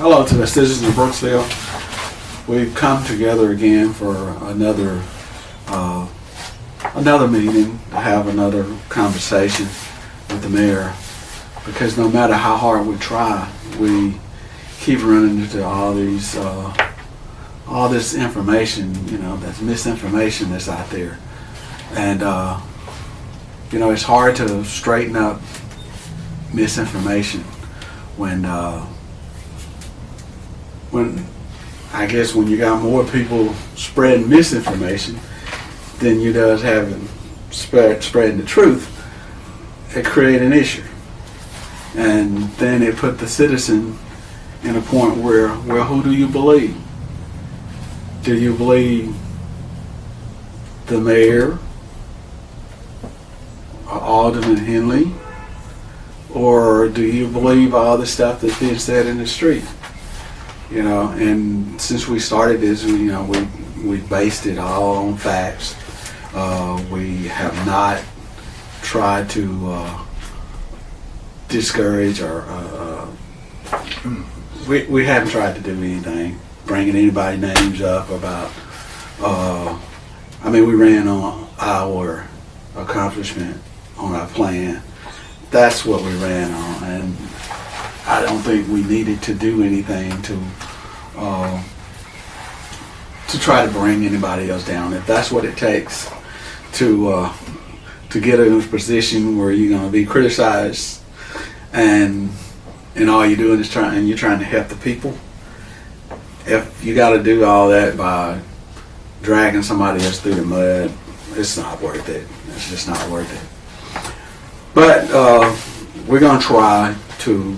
Hello to the citizens of Brooksville. We've come together again for another meeting to have another conversation with the mayor, because no matter how hard we try, we keep running into all this information, that's misinformation that's out there, and it's hard to straighten up misinformation when you got more people spreading misinformation than you does having spreading the truth. It create an issue, and then it put the citizen in a point where, well, who do you believe? Do you believe the mayor, or Alderman Henley, or do you believe all the stuff that's being said in the street? And since we started this, we based it all on facts. We have not tried to discourage or we haven't tried to do anything, bringing anybody names up about. We ran on our accomplishment, on our plan. That's what we ran on, and I don't think we needed to do anything to try to bring anybody else down. If that's what it takes to get in a position where you're going to be criticized, and all you're doing is trying to help the people, if you got to do all that by dragging somebody else through the mud, it's not worth it. It's just not worth it. But we're going to try to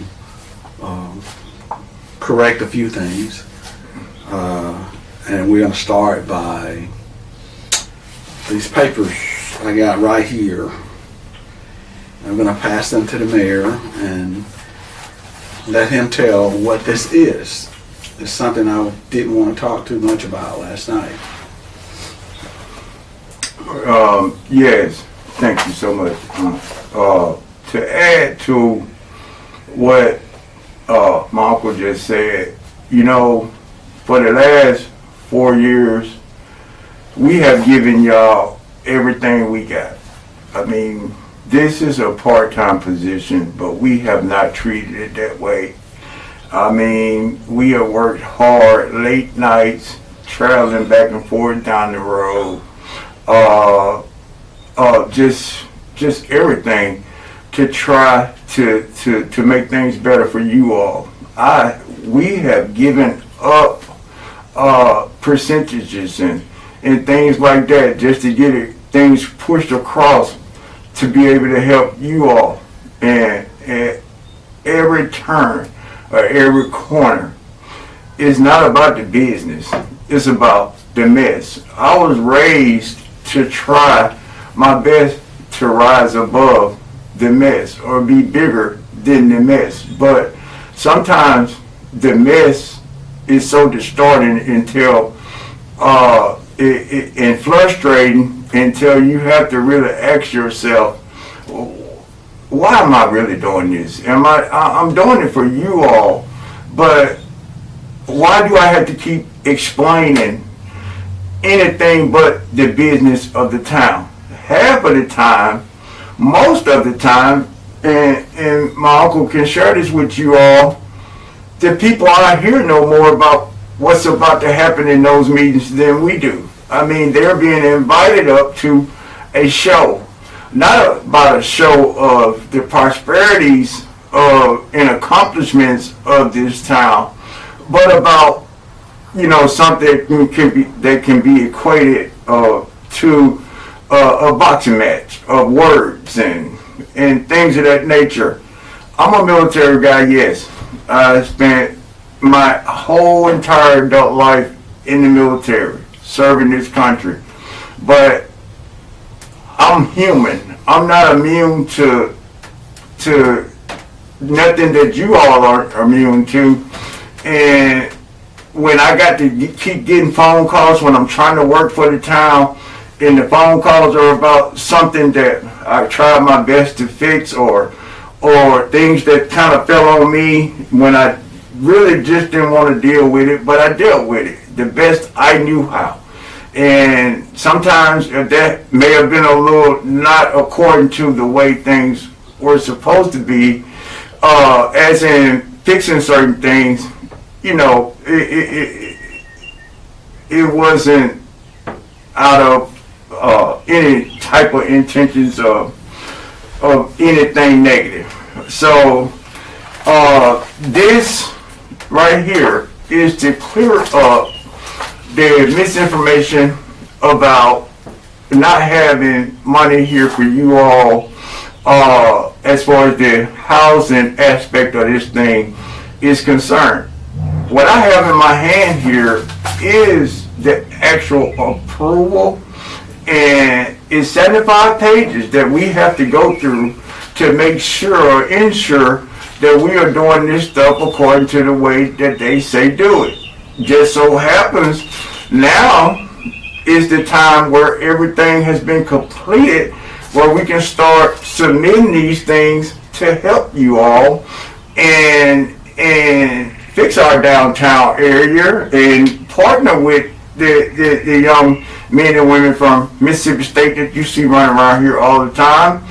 correct a few things, and we're going to start by these papers I got right here. I'm going to pass them to the mayor and let him tell what this is. It's something I didn't want to talk too much about last night. Yes, thank you so much. To add to what my uncle just said, for the last 4 years, we have given y'all everything we got. This is a part-time position, but we have not treated it that way. We have worked hard, late nights, traveling back and forth down the road, just everything to try to make things better for you all. We have given up percentages and things like that just to get things pushed across to be able to help you all. And at every turn or every corner, it's not about the business, it's about the mess. I was raised to try my best to rise above the mess or be bigger than the mess, but sometimes the mess is so distorting until and frustrating until you have to really ask yourself, why am I really doing this? I'm doing it for you all, but why do I have to keep explaining anything but the business of the town? Half of the time, most of the time, and my uncle can share this with you all, the people out here know more about what's about to happen in those meetings than we do. They're being invited up to a show, not about a show of the prosperities and accomplishments of this town, but about something that can be equated to a boxing match of words and things of that nature. I'm a military guy, yes. I spent my whole entire adult life in the military, serving this country. But I'm human. I'm not immune to nothing that you all are immune to. And when I got to keep getting phone calls when I'm trying to work for the town, and the phone calls are about something that I tried my best to fix, or things that kind of fell on me when I really just didn't want to deal with it, but I dealt with it the best I knew how. And sometimes that may have been a little not according to the way things were supposed to be, as in fixing certain things, you know, it wasn't out of any type of intentions of anything negative. So this right here is to clear up the misinformation about not having money here for you all, as far as the housing aspect of this thing is concerned. What I have in my hand here is the actual approval, and it's 75 pages that we have to go through to make sure or ensure that we are doing this stuff according to the way that they say do it. Just so happens now is the time where everything has been completed, where we can start submitting these things to help you all and fix our downtown area and partner with the young men and women from Mississippi State that you see running around here all the time.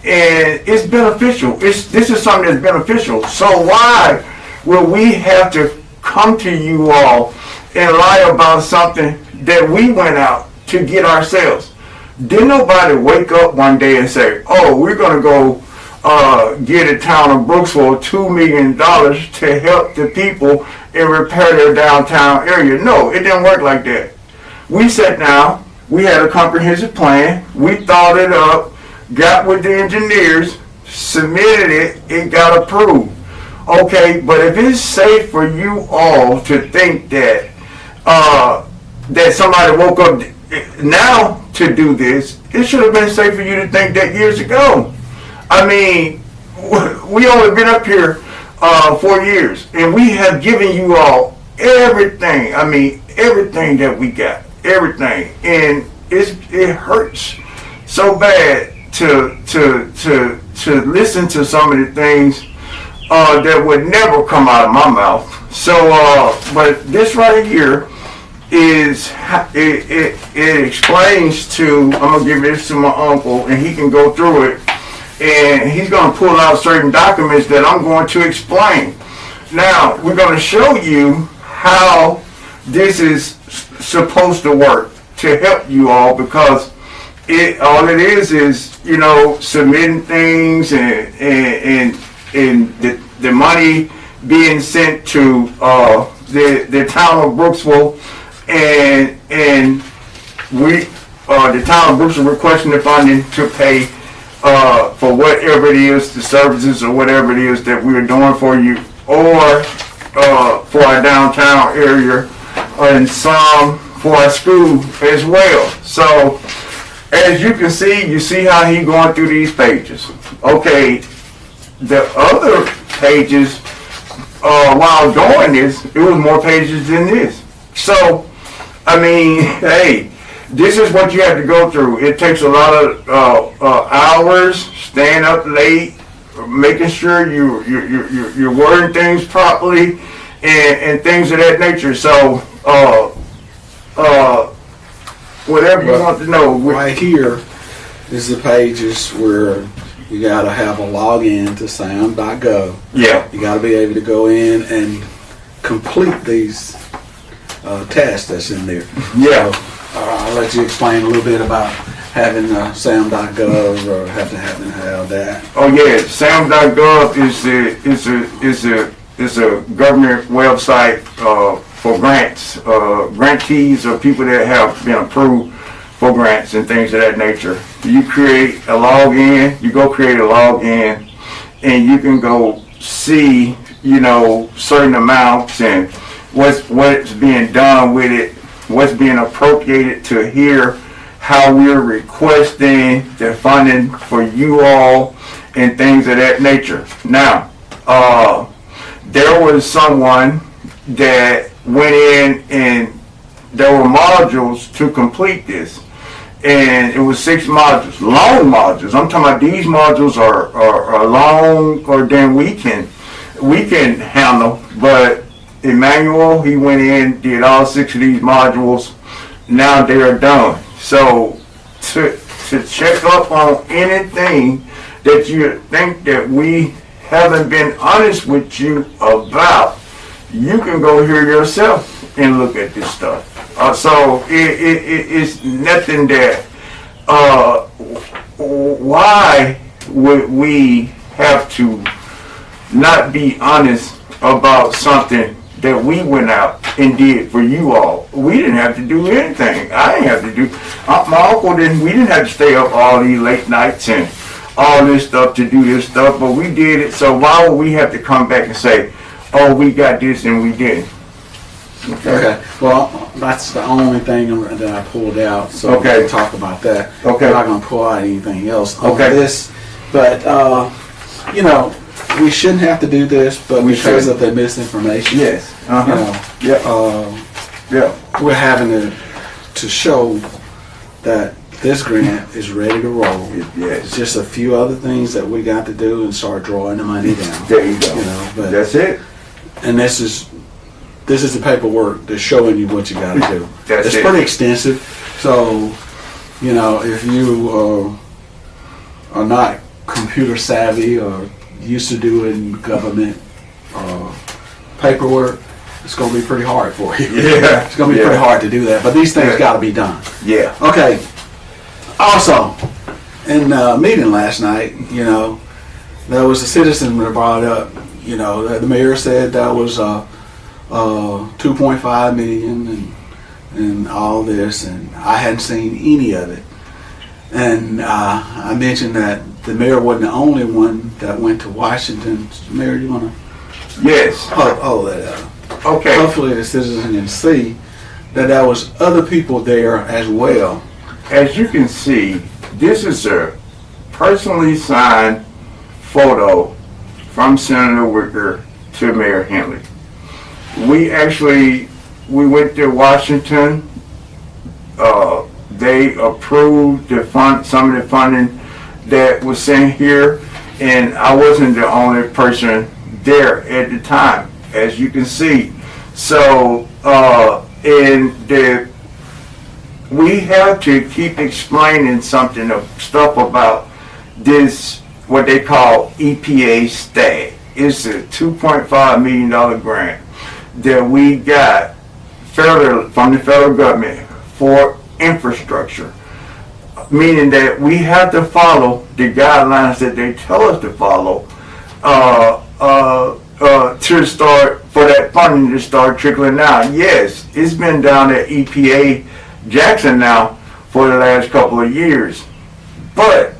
And it's beneficial. This is something that's beneficial. So why will we have to come to you all and lie about something that we went out to get ourselves? Didn't nobody wake up one day and say, oh, we're going to go get the town of Brooksville $2 million to help the people and repair their downtown area? No, it didn't work like that. We sat down, we had a comprehensive plan, we thought it up, got with the engineers, submitted it, it got approved. Okay, but if it's safe for you all to think that that somebody woke up now to do this, it should have been safe for you to think that years ago. I mean, we only been up here 4 years, and we have given you all everything. I mean, everything that we got, everything, and it hurts so bad to listen to some of the things that would never come out of my mouth. So, but this right here is it explains to. I'm gonna give this to my uncle, and he can go through it. And he's going to pull out certain documents that I'm going to explain. Now, we're going to show you how this is supposed to work to help you all, because all it is, you know, submitting things and the money being sent to the town of Brooksville, and we the town of Brooksville requesting the funding to pay for whatever it is, the services or whatever it is that we're doing for you, or for our downtown area, and some for our school as well. So, as you can see, you see how he going through these pages. Okay, the other pages, while doing this, it was more pages than this. So, I mean, hey, this is what you have to go through. It takes a lot of hours, staying up late, making sure you're wording things properly, and things of that nature. So, whatever you want to know. Right here is the pages where you got to have a login to sound.gov. Yeah. You got to be able to go in and complete these tasks that's in there. Yeah. So, I'll let you explain a little bit about having sound.gov or having to have that. Oh yeah, sound.gov is a government website for grants, grantees or people that have been approved for grants and things of that nature. You create a login, you go create a login, and you can go see, you know, certain amounts and what's being done with it, what's being appropriated to here, how we're requesting the funding for you all, and things of that nature. Now, there was someone that went in and there were modules to complete this. And it was 6 modules, long modules. I'm talking about these modules are longer than we can we can handle. But Emmanuel, he went in, did all 6 of these modules. Now they are done. So to check up on anything that you think that we haven't been honest with you about, you can go here yourself and look at this stuff. So it's nothing that, why would we have to not be honest about something that we went out and did for you all? We didn't have to do anything. I didn't have to do, my uncle didn't, we didn't have to stay up all these late nights and all this stuff to do this stuff, but we did it. So why would we have to come back and say, oh, we got this and we didn't? Okay. Well, that's the only thing that I pulled out, so we can talk about that. Okay. I'm not going to pull out anything else on Okay. this, but you know, we shouldn't have to do this, but We because shouldn't. of the misinformation, Yes. you know, Yeah. we're having to show that this grant is ready to roll. It's Yes. just a few other things that we got to do and start drawing the money down. There you go. You know, but That's it. and this is the paperwork that's showing you what you got to do. That's it's it. pretty extensive, so you know, if you are not computer savvy or used to doing government paperwork, it's going to be pretty hard for you. Yeah. It's going to be pretty hard to do that, but these things Yeah. got to be done. Yeah. Okay. Also, in the meeting last night, you know, there was a citizen that brought up, you know, that the mayor said that was 2.5 million and all this, and I hadn't seen any of it. And I mentioned that the mayor wasn't the only one that went to Washington. Mayor, you want to Yes. hold that up? Okay. Hopefully the citizens can see that there was other people there as well. As you can see, this is a personally signed photo from Senator Wicker to Mayor Henley. We went to Washington. They approved some of the funding that was sent here, and I wasn't the only person there at the time, as you can see. So, we have to keep explaining stuff about this, what they call EPA STAG. It's a $2.5 million grant that we got from the federal government for infrastructure, meaning that we have to follow the guidelines that they tell us to follow to start, for that funding to start trickling out. Yes, it's been down at EPA Jackson now for the last couple of years, but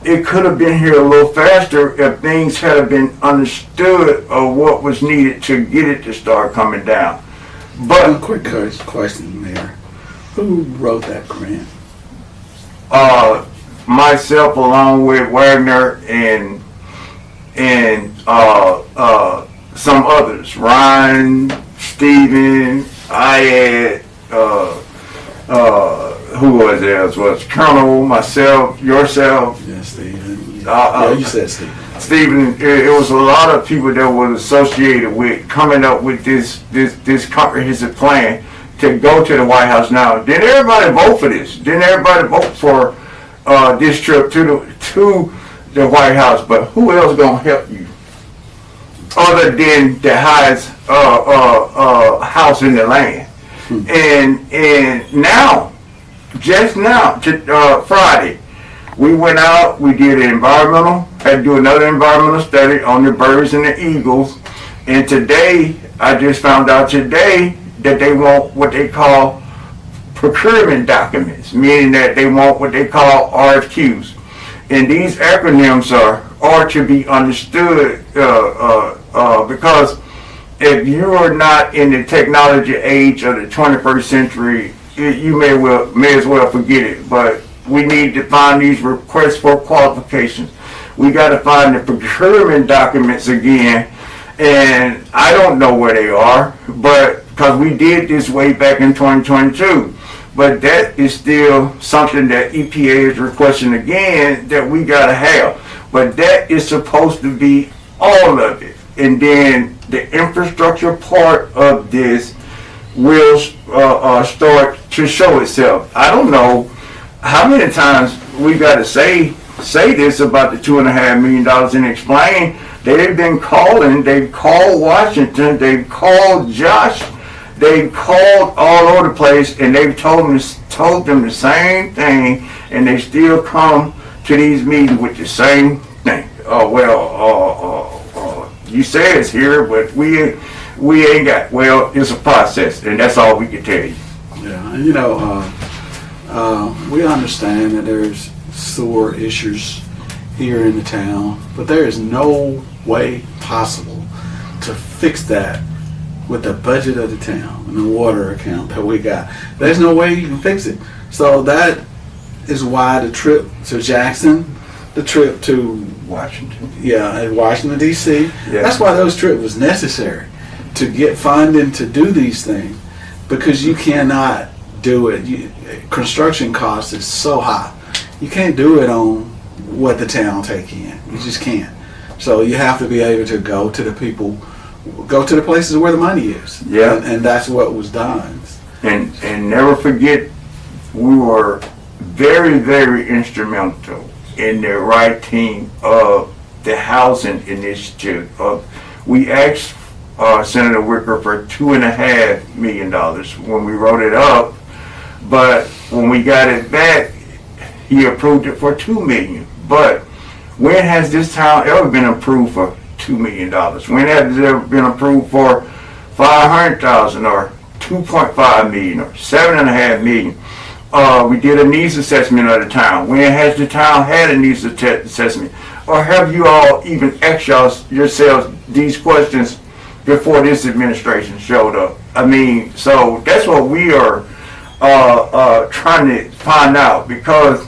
it could have been here a little faster if things had been understood of what was needed to get it to start coming down. One But quick question, Mayor. Who wrote that grant? myself, along with Wagner and some others, Ryan, Stephen, I had who was there? It was Colonel, myself, yourself, Yes, Stephen. yeah, You said Stephen. Stephen. It was a lot of people that was associated with coming up with this comprehensive plan to go to the White House now. Didn't everybody vote for this? Didn't everybody vote for this trip to the White House? But who else gonna help you other than the highest house in the land? And now, just now, Friday, we went out, we did an environmental, had to do another environmental study on the birds and the eagles. And today, I just found out today that they want what they call procurement documents, meaning that they want what they call RFQs. And these acronyms are to be understood because if you are not in the technology age of the 21st century, you may as well forget it. But we need to find these requests for qualifications. We got to find the procurement documents again, and I don't know where they are, but because we did this way back in 2022. But that is still something that EPA is requesting again that we got to have. But that is supposed to be all of it. And then the infrastructure part of this will start to show itself. I don't know how many times we got to say this about the $2.5 million and explain. They've been calling. They've called Washington. They've called Josh. They've called all over the place, and they've told them the same thing, and they still come to these meetings with the same thing. You say it's here, but we ain't got. Well, it's a process, and that's all we can tell you. Yeah, and we understand that there's sewer issues here in the town, but there is no way possible to fix that with the budget of the town and the water account that we got. There's no way you can fix it. So that is why the trip to Jackson, the trip to Washington, Washington D.C. Yeah. That's why those trips was necessary, to get funding to do these things, because you cannot do it. Construction costs is so high. You can't do it on what the town take in. You just can't. So you have to be able to go to the people, go to the places where the money is. Yeah. And that's what was done. And never forget, we were very, very instrumental in the writing of the housing initiative. We asked Senator Wicker for $2.5 million when we wrote it up, but when we got it back, he approved it for $2 million. But when has this town ever been approved for $2 million? When has it ever been approved for $500,000 or $2.5 million or $7.5 million? We did a needs assessment of the town. When has the town had a needs assessment? Or have you all even asked yourselves these questions before this administration showed up? I mean, so that's what we are trying to find out, because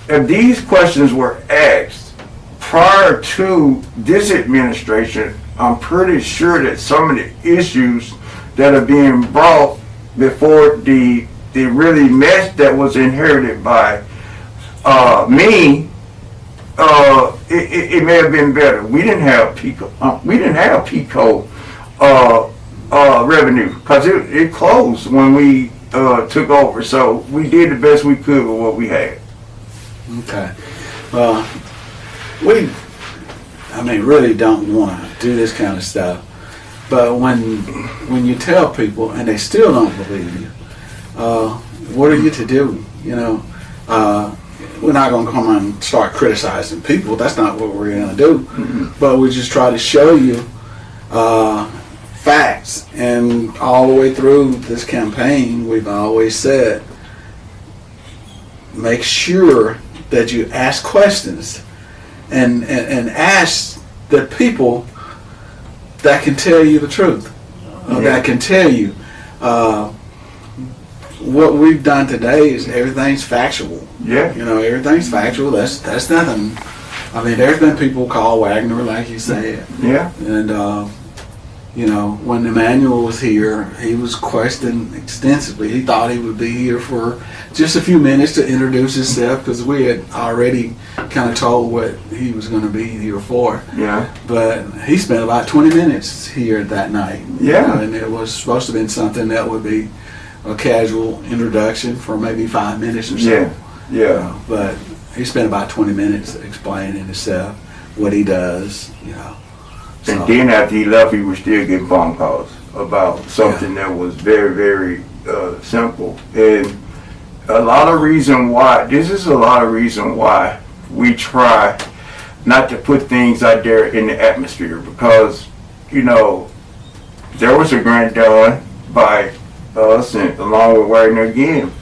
if these questions were asked prior to this administration, I'm pretty sure that some of the issues that are being brought before the really mess that was inherited by me, it may have been better. We didn't have PICO. Revenue, because it closed when we took over. So we did the best we could with what we had. Okay. We really don't want to do this kind of stuff. But when you tell people and they still don't believe you, what are you to do? We're not going to come and start criticizing people. That's not what we're going to do. Mm-hmm. But we just try to show you facts. And all the way through this campaign, we've always said, make sure that you ask questions and ask the people that can tell you the truth, that can tell you. What we've done today is everything's factual. Yeah. Everything's factual. That's nothing. I mean, there's been people call Wagner, like you said. Yeah. And, when Emmanuel was here, he was questioned extensively. He thought he would be here for just a few minutes to introduce himself, because we had already kind of told what he was going to be here for. Yeah. But he spent about 20 minutes here that night. Yeah. And it was supposed to have been something that would be a casual introduction for maybe 5 minutes or so. Yeah. But he spent about 20 minutes explaining himself, what he does, And then after he left, he was still getting phone calls about something that was very, very simple. And a lot of reason why we try not to put things out there in the atmosphere, because, there was a grant done by us, and along with Wagner again,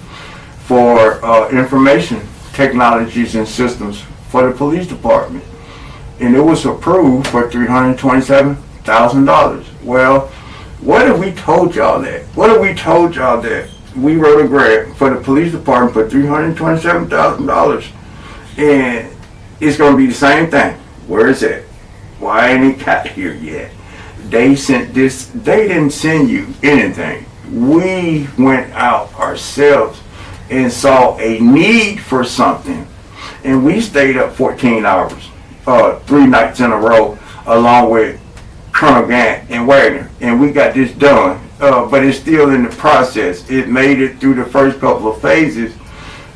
for information technologies and systems for the police department. And it was approved for $327,000. Well, what if we told y'all that? What if we told y'all that we wrote a grant for the police department for $327,000, and it's going to be the same thing? Where is it? Why ain't it got here yet? They didn't send you anything. We went out ourselves and saw a need for something, and we stayed up 14 hours. 3 nights in a row along with Colonel Gant and Wagner, and we got this done. But it's still in the process. It made it through the first couple of phases,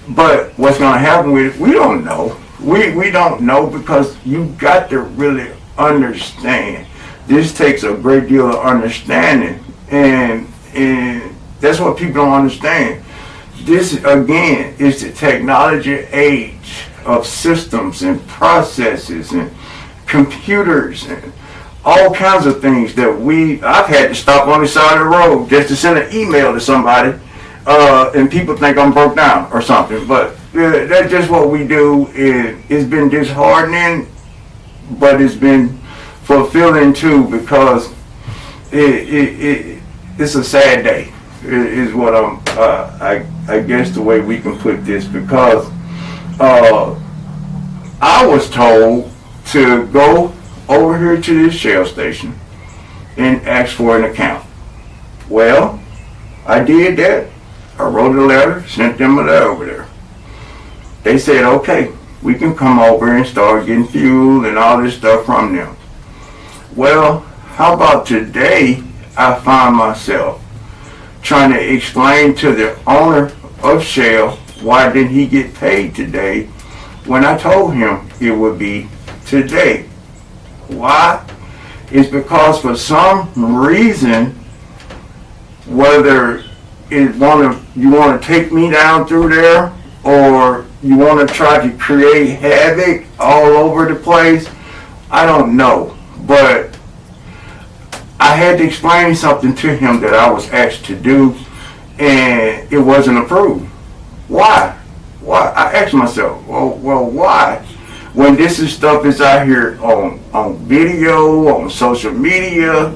but what's going to happen with it, we don't know. We don't know, because you got to really understand. This takes a great deal of understanding, and that's what people don't understand. This, again, is the technology age of systems and processes and computers and all kinds of things that I've had to stop on the side of the road just to send an email to somebody, and people think I'm broke down or something. But that's just what we do. It's been disheartening, but it's been fulfilling too, because it's a sad day. Is what I guess the way we can put this, because I was told to go over here to this Shell station and ask for an account. Well, I did that. I wrote a letter, sent them a letter over there. They said, okay, we can come over and start getting fuel and all this stuff from them. Well, how about today I find myself trying to explain to the owner of Shell why didn't he get paid today when I told him it would be today. Why? It's because for some reason, whether you want to take me down through there, or you want to try to create havoc all over the place, I don't know. But I had to explain something to him that I was asked to do, and it wasn't approved. Why? I asked myself, well, why? When this stuff is out here on video, on social media,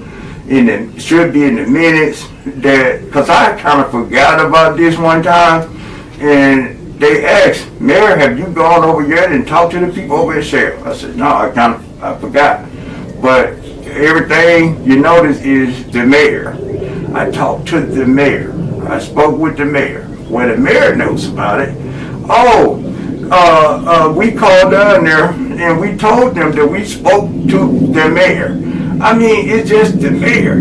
and it should be in the minutes, because I kind of forgot about this one time, and they asked, Mayor, have you gone over yet and talked to the people over at Shell? I said, no, I forgot. But everything you notice is the mayor. I talked to the mayor. I spoke with the mayor. Well, the mayor knows about it. We called down there and we told them that we spoke to the mayor. I mean, it's just the mayor.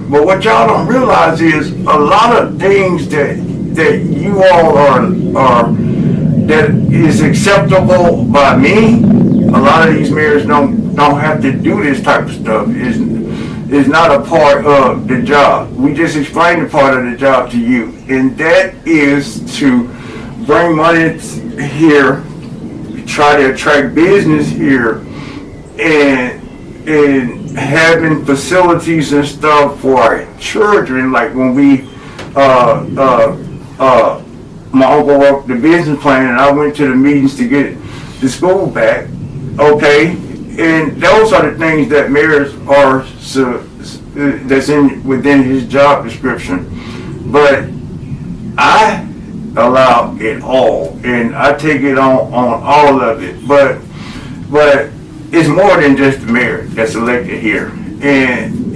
But what y'all don't realize is a lot of things that you all are that is acceptable by me. A lot of these mayors don't have to do this type of stuff. Is not a part of the job. We just explained the part of the job to you, and that is to bring money here, try to attract business here, and having facilities and stuff for our children. Like when my uncle wrote the business plan, and I went to the meetings to get the school back. Okay, and those are the things that mayors are that's within his job description. But I allow it all, and I take it on all of it. But it's more than just the mayor that's elected here, and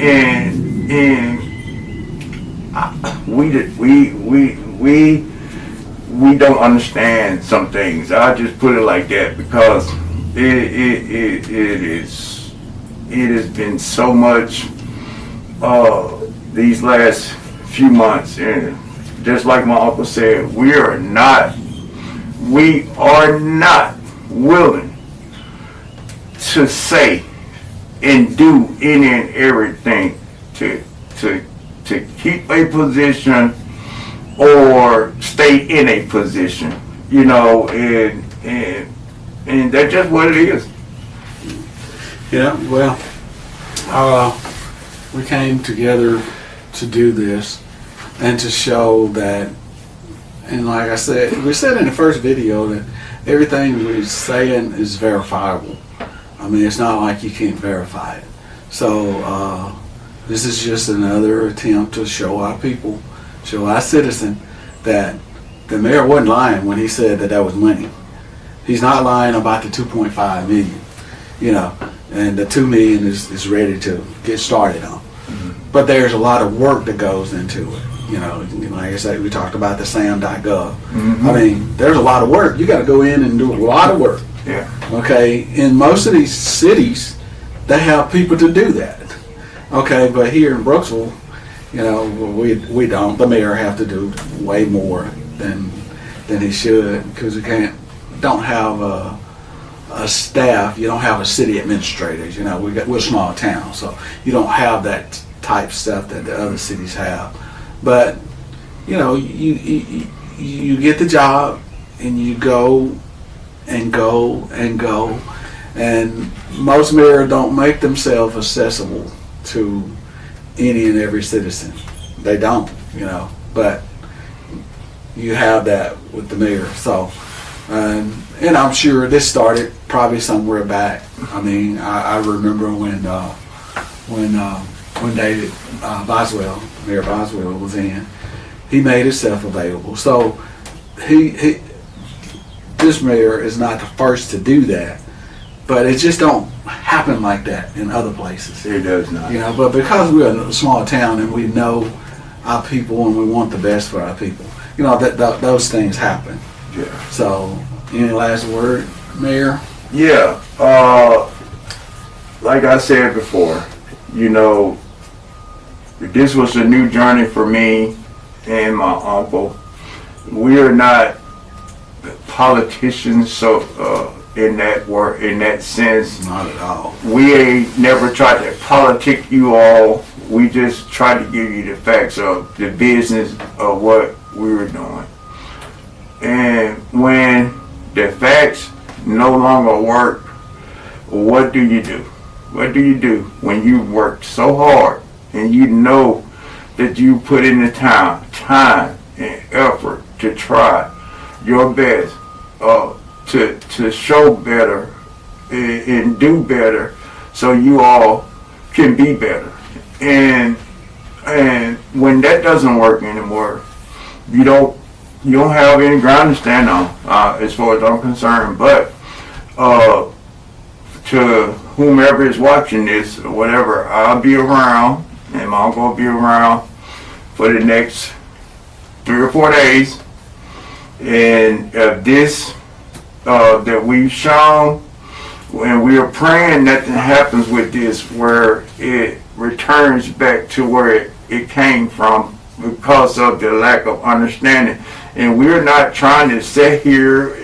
we don't understand some things. I just put it like that, because it has been so much these last few months, and just like my uncle said, we are not willing to say and do any and everything to keep a position or stay in a position, and that's just what it is. Yeah, well, we came together to do this and to show that, and like I said, we said in the first video that everything we're saying is verifiable. I mean, it's not like you can't verify it. So this is just another attempt to show our people, show our citizen, that the mayor wasn't lying when he said that was money. He's not lying about the 2.5 million, and the 2 million is ready to get started on. Mm-hmm. But there's a lot of work that goes into it. Like I said, we talked about the sam.gov. Mm-hmm. I mean, there's a lot of work. You got to go in and do a lot of work. Yeah. Okay. In most of these cities, they have people to do that. Okay, but here in Brooksville, you know, we don't. The mayor have to do way more than he should, because we don't have a staff. You don't have a city administrators. You know, we're a small town, so you don't have that type stuff that the other cities have. But you know, you get the job and you go and go and go, and most mayors don't make themselves accessible to any and every citizen. They don't, you know, but you have that with the mayor. So, and I'm sure this started probably somewhere back. I mean, I remember when David Boswell, Mayor Boswell, was in, he made himself available. So this mayor is not the first to do that, but it just don't happen like that in other places. It does not. You know, but because we're in a small town and we know our people and we want the best for our people, you know, that those things happen. Yeah. So, any last word, Mayor? Yeah. Like I said before, you know, this was a new journey for me and my uncle. We are not politicians, so in that sense, Not at all. we ain't never tried to politic you all. We just tried to give you the facts of the business of what we were doing. And when the facts no longer work, what do you do? What do you do when you worked so hard and you know that you put in the time and effort to try your best to show better and do better, so you all can be better. And when that doesn't work anymore, you don't have any ground to stand on, as far as I'm concerned. But to whomever is watching this or whatever, I'll be around, and I'm gonna be around for the next 3 or 4 days. And this that we've shown, and we are praying nothing happens with this, where it returns back to where it came from, because of the lack of understanding. And we're not trying to sit here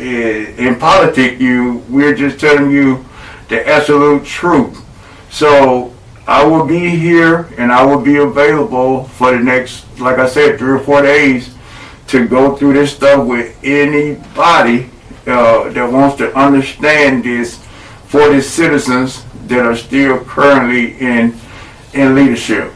and politic you. We're just telling you the absolute truth. So I will be here and I will be available for the next, like I said, 3 or 4 days to go through this stuff with anybody that wants to understand this for the citizens that are still currently in leadership.